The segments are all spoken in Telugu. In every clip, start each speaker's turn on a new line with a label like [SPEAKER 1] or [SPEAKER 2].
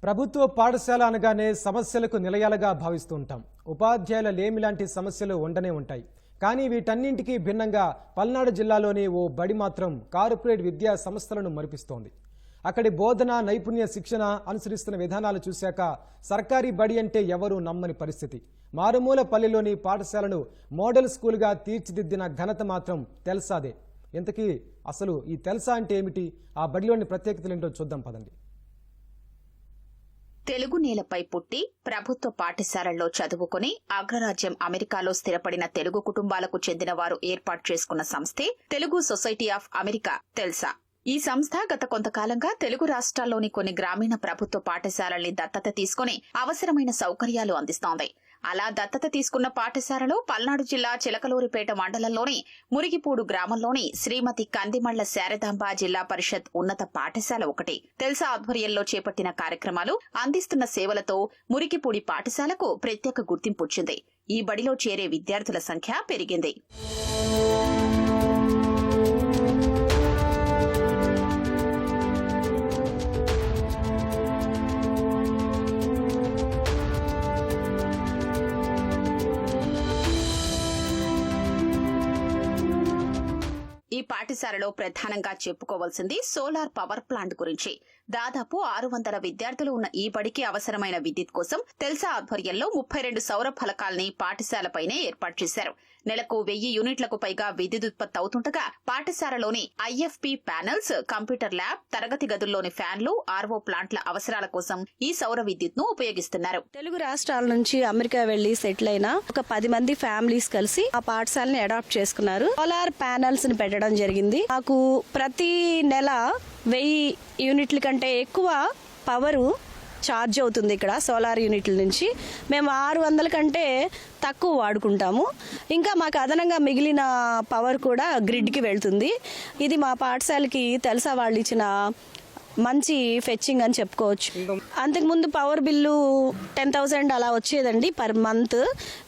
[SPEAKER 1] ప్రభుత్వ పాఠశాల అనగానే సమస్యలకు నిలయాలుగా భావిస్తూ ఉంటాం. ఉపాధ్యాయుల లేమి లాంటి సమస్యలు ఉండనే ఉంటాయి. కానీ వీటన్నింటికీ భిన్నంగా పల్నాడు జిల్లాలోని ఓ బడి మాత్రం కార్పొరేట్ విద్యా సంస్థలను మరిపిస్తోంది. అక్కడి బోధన నైపుణ్య శిక్షణ అనుసరిస్తున్న విధానాలు చూశాక సర్కారీ బడి అంటే ఎవరూ నమ్మని పరిస్థితి. మారుమూల పల్లెలోని పాఠశాలను మోడల్ స్కూల్గా తీర్చిదిద్దిన ఘనత మాత్రం తెల్సాదే. ఇంతకీ అసలు ఈ తెల్సా అంటే ఏమిటి, ఆ బడిలోని ప్రత్యేకతలేంటో చూద్దాం పదండి.
[SPEAKER 2] తెలుగు నేలపై పుట్టి ప్రభుత్వ పాఠశాలల్లో చదువుకుని అగ్రరాజ్యం అమెరికాలో స్థిరపడిన తెలుగు కుటుంబాలకు చెందిన వారు ఏర్పాటు చేసుకున్న సంస్థే తెలుగు సొసైటీ ఆఫ్ అమెరికా తెల్సా. ఈ సంస్థ గత కొంతకాలంగా తెలుగు రాష్ట్రాల్లోని కొన్ని గ్రామీణ ప్రభుత్వ పాఠశాలల్ని దత్తత తీసుకుని అవసరమైన సౌకర్యాలు అందిస్తోంది. అలా దత్తత తీసుకున్న పాఠశాలలో పల్నాడు జిల్లా చిలకలూరిపేట మండలంలోని మురిగిపూడు గ్రామంలోని శ్రీమతి కందిమళ్ల శారదాంబ జిల్లా పరిషత్ ఉన్నత పాఠశాల ఒకటి. తెల్సా ఆధ్వర్యంలో చేపట్టిన కార్యక్రమాలు, అందిస్తున్న సేవలతో మురిగిపూడి పాఠశాలకు ప్రత్యేక గుర్తింపు వచ్చింది. ఈ బడిలో చేరే విద్యార్థుల సంఖ్య పెరిగింది. ఈ పాఠశాలలో ప్రధానంగా చెప్పుకోవాల్సింది సోలార్ పవర్ ప్లాంట్ గురించి. దాదాపు 600 విద్యార్థులు ఉన్న ఈ బడికి అవసరమైన విద్యుత్ కోసం తెల్సా ఆధ్వర్యంలో 32 సౌర ఫలకాల్ని పాఠశాలపైనే ఏర్పాటు చేశారు. నెలకు 1000 యూనిట్లకు పైగా విద్యుత్ ఉత్పత్తి అవుతుండగా పాఠశాలలోని ఐఎఫ్పి ప్యానెల్స్, కంప్యూటర్ ల్యాబ్, తరగతి గదుల్లోని ఫ్యాన్లు, ఆర్వో ప్లాంట్ల అవసరాల కోసం ఈ సౌర విద్యుత్ ను ఉపయోగిస్తున్నారు.
[SPEAKER 3] తెలుగు రాష్ట్రాల నుంచి అమెరికా వెళ్లి సెటిల్ అయిన ఒక 10 మంది ఫ్యామిలీస్ కలిసి ఆ పాఠశాలని అడాప్ట్ చేసుకున్నారు. సోలార్ ప్యానెల్స్ ని పెట్టడం జరిగింది. నాకు ప్రతి నెల 1000 యూనిట్ల కంటే ఎక్కువ పవరు ఛార్జ్ అవుతుంది. ఇక్కడ సోలార్ యూనిట్ల నుంచి మేము 600 కంటే తక్కువ వాడుకుంటాము. ఇంకా మాకు అదనంగా మిగిలిన పవర్ కూడా గ్రిడ్కి వెళ్తుంది. ఇది మా పాఠశాలకి తెల్సా వాళ్ళు ఇచ్చిన మంచి ఫెచ్చింగ్ అని చెప్పుకోవచ్చు. అంతకుముందు పవర్ బిల్లు 10,000 అలా వచ్చేదండి పర్ మంత్.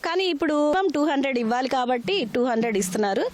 [SPEAKER 3] కానీ ఇప్పుడు 200 ఇవ్వాలి కాబట్టి 200 ఇస్తున్నారు.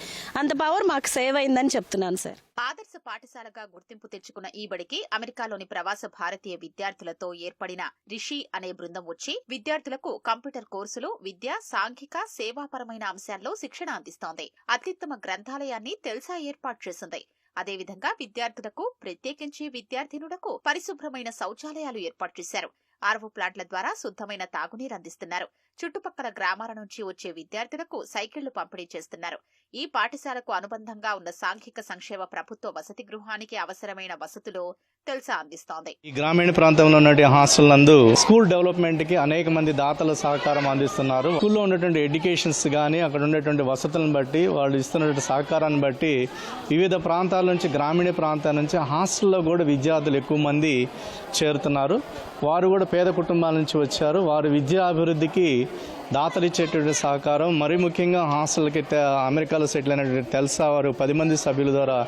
[SPEAKER 3] అంత పవర్ మాకు సేవ్ అయిందని చెప్తున్నాను సార్.
[SPEAKER 2] ఆదర్శ పాఠశాలగా గుర్తింపు తెచ్చుకున్న ఈ బడికి అమెరికాలోని ప్రవాస భారతీయ విద్యార్థులతో ఏర్పడిన రిషి అనే బృందం వచ్చి విద్యార్థులకు కంప్యూటర్ కోర్సులు, విద్య, సాంఘిక, సేవాపరమైన అంశాల్లో శిక్షణ అందిస్తోంది. అత్యుత్తమ గ్రంథాలయాన్ని తెల్సా ఏర్పాటు చేసింది. అదేవిధంగా విద్యార్థులకు, ప్రత్యేకించి విద్యార్థినులకు పరిశుభ్రమైన శౌచాలయాలు ఏర్పాటు చేశారు. ఆర్వో ప్లాంట్ల ద్వారా శుద్ధమైన తాగునీరు అందిస్తున్నారు. చుట్టుపక్కల గ్రామాల నుంచి వచ్చే విద్యార్థులకు సైకిళ్లు పంపిణీ చేస్తున్నారు. ఈ పాఠశాలకు అనుబంధంగా ఉన్న సాంఘిక సంక్షేమ ప్రభుత్వ వసతి గృహానికి అవసరమైన వసతులు తెల్సా అందిస్తోంది.
[SPEAKER 4] ఈ గ్రామీణ ప్రాంతంలో ఉన్న హాస్టల్ నందు స్కూల్ డెవలప్మెంట్ కి అనేక మంది దాతల సహకారం అందిస్తున్నారు. స్కూల్లో ఉన్నటువంటి ఎడ్యుకేషన్స్ గానీ, అక్కడ ఉన్నటువంటి వసతులను బట్టి, వాళ్ళు ఇస్తున్నటువంటి సహకారాన్ని బట్టి వివిధ ప్రాంతాల నుంచి, గ్రామీణ ప్రాంతాల నుంచి హాస్టల్లో కూడా విద్యార్థులు ఎక్కువ మంది చేరుతున్నారు. వారు కూడా పేద కుటుంబాల నుంచి వచ్చారు. వారు విద్యా అభివృద్ధికి దాతలు ఇచ్చేటువంటి సహకారం, మరీ ముఖ్యంగా హాస్టల్కి అమెరికాలో సెటిల్ అయినటువంటి తెల్సా వారు 10 మంది సభ్యుల ద్వారా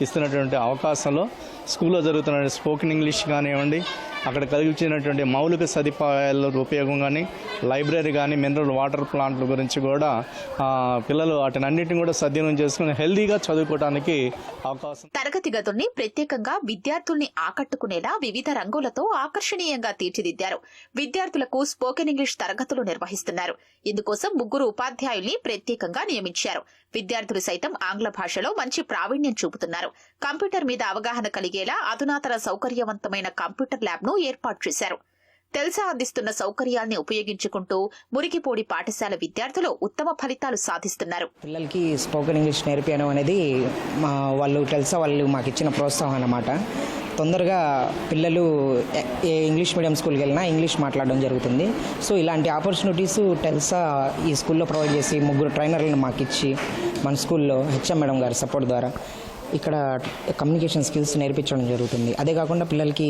[SPEAKER 4] ఇస్తున్నటువంటి అవకాశంలో స్కూల్లో జరుగుతున్న స్పోకెన్ ఇంగ్లీష్ కానివ్వండి, అక్కడ కలిగించినటువంటి మౌలిక సదుపాయాల ఉపయోగం కానీ, లైబ్రరీ కానీ, మినరల్ వాటర్ ప్లాంట్ల గురించి కూడా పిల్లలు వాటినన్నింటినీ కూడా సద్వినియోగం చేసుకుని హెల్దీగా చదువుకోవడానికి అవకాశం.
[SPEAKER 2] తరగతి గదుల్ని ప్రత్యేకంగా విద్యార్థుల్ని ఆకట్టుకునేలా వివిధ రంగులతో ఆకర్షణీయంగా తీర్చిదిద్దారు. విద్యార్థులకు స్పోకెన్ ఇంగ్లీష్ తరగతులు నిర్వహిస్తున్నారు. ఇందుకోసం 3 ఉపాధ్యాయుల్ని ప్రత్యేకంగా నియమించారు. విద్యార్థులు సైతం ఆంగ్ల భాషలో మంచి ప్రావీణ్యం చూపుతున్నారు. కంప్యూటర్ మీద అవగాహన కలిగేలా అధునాతన సౌకర్యవంతమైన కంప్యూటర్ ల్యాబ్ ను ఏర్పాటు చేశారు. తెల్సా అందిస్తున్న సౌకర్యాల్ని ఉపయోగించుకుంటూ మురికిపూడి పాఠశాల విద్యార్థులు ఉత్తమ ఫలితాలు సాధిస్తున్నారు.
[SPEAKER 5] పిల్లలకి స్పోకెన్ ఇంగ్లీష్ నేర్పించడం అనేది వాళ్ళు తెల్సా వాళ్ళు మాకు ఇచ్చిన ప్రోత్సాహం అన్నమాట. తొందరగా పిల్లలు ఏ ఇంగ్లీష్ మీడియం స్కూల్కి వెళ్ళినా ఇంగ్లీష్ మాట్లాడడం జరుగుతుంది. సో ఇలాంటి ఆపర్చునిటీస్ తెల్సా ఈ స్కూల్లో ప్రొవైడ్ చేసి 3 ట్రైనర్లను మాకు ఇచ్చి మన స్కూల్లో హెచ్ఎం మేడం గారి సపోర్ట్ ద్వారా ఇక్కడ కమ్యూనికేషన్ స్కిల్స్ నేర్పించడం జరుగుతుంది. అదే కాకుండా పిల్లలకి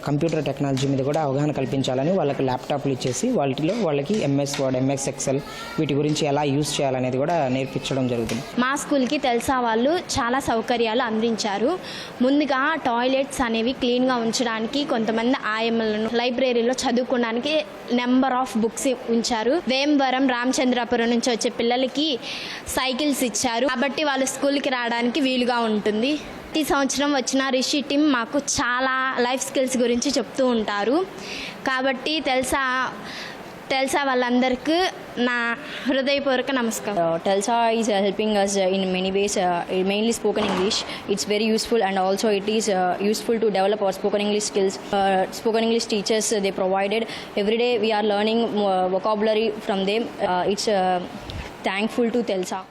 [SPEAKER 5] కంప్యూటర్ టెక్నాలజీ మీద కూడా అవగాహన కల్పించాలని వాళ్ళకి ల్యాప్టాప్లు ఇచ్చేసి వాటిలో వాళ్ళకి ఎంఎస్ వర్డ్, ఎంఎస్ ఎక్సెల్ వీటి గురించి ఎలా యూజ్ చేయాలనేది కూడా నేర్పించడం జరుగుతుంది.
[SPEAKER 6] మా స్కూల్కి తెల్సా వాళ్ళు చాలా సౌకర్యాలు అందించారు. ముందుగా టాయిలెట్స్ అనేవి క్లీన్గా ఉంచడానికి కొంతమంది ఆయమ్మలను, లైబ్రరీలో చదువుకోవడానికి నెంబర్ ఆఫ్ బుక్స్ ఉంచారు. వేమవరం, రామచంద్రాపురం నుంచి వచ్చే పిల్లలకి సైకిల్స్ ఇచ్చారు. కాబట్టి వాళ్ళు స్కూల్కి రావడానికి వీలుగా ఉంటుంది. ప్రతి సంవత్సరం వచ్చిన రిషి టీం మాకు చాలా లైఫ్ స్కిల్స్ గురించి చెప్తూ ఉంటారు. కాబట్టి తెలుసా వాళ్ళందరికీ నా హృదయపూర్వక నమస్కారం.
[SPEAKER 7] Telsa is helping us in many ways, mainly spoken English. It's very useful, and also it is useful to develop our spoken English skills. Spoken English teachers, they provided. Every day we are learning vocabulary from them. It's thankful to Telsa.